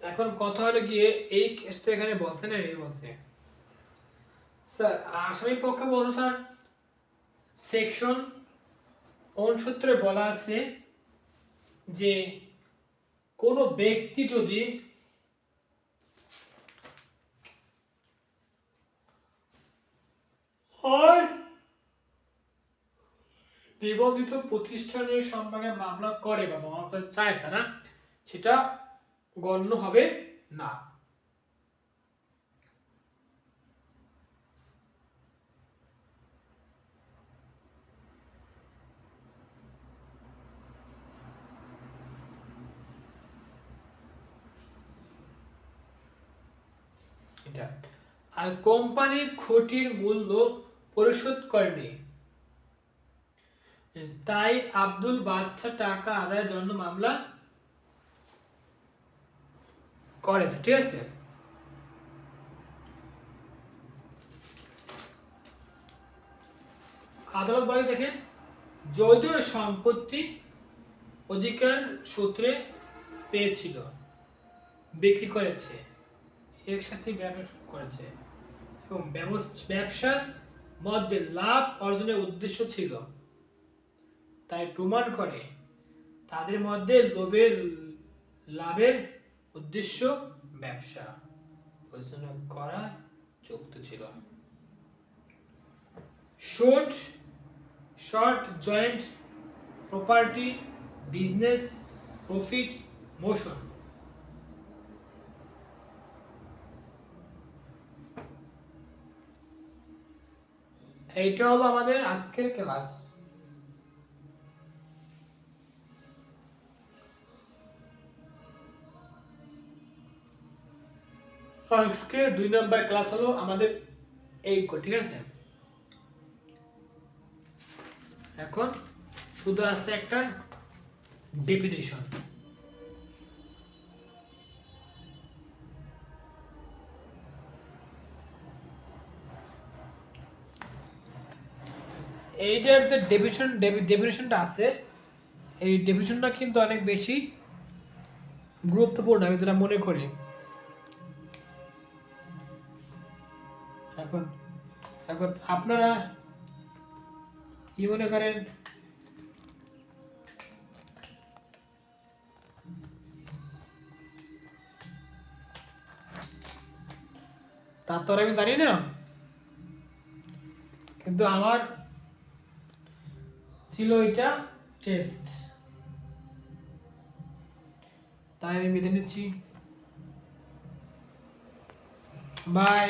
এখন কথা হলো গিয়ে এই কেস তো এখানে বলছে না, এই বলছে স্যার আসামি পক্ষ বলছে স্যার সেকশন 69 বলা আছে যে কোনো ব্যক্তি যদি আর নিবন্ধিত প্রতিষ্ঠানের সম্মানে মামলা করে বা মামলা করতে চায় তারা, সেটা গণ্য হবে না। এটা আর কোম্পানি ক্ষতির মূল্য পরিশোধ করেনি, তাই আব্দুল বাদশা টাকা আদায়ের জন্য মামলা করেছে। ঠিক আছে, আদালত বলে দেখেন যদিও সম্পত্তি অধিকার সূত্রে পেয়েছিল, বিক্রি করেছে, একসাথে ব্যবসা করেছে এবং ব্যবসার মধ্যে লাভ অর্জনের উদ্দেশ্য ছিল, তাই প্রমাণ করে তাদের মধ্যে লাভের উদ্দেশ্য ব্যবসা পরিচালনা করা যুক্ত ছিল। Short joint property business profit motion. এইটা হলো আমাদের আজকের ক্লাস। আজকে 2 নম্বর ক্লাস হলো আমাদের এই, ঠিক আছে। এখন শুধু আছে একটা ডেফিনিশন। এইটার যে ডেফিনিশনটা আছে, এই ডেফিনিশনটা কিন্তু অনেক বেশি গুরুত্বপূর্ণ আমি যেটা মনে করি। এখন এখন আপনারা কি মনে করেন? তা তো আমি জানি না, কিন্তু আমার ছিল এটা টেস্ট, তাই আমি বেঁধে নিচ্ছি। বাই।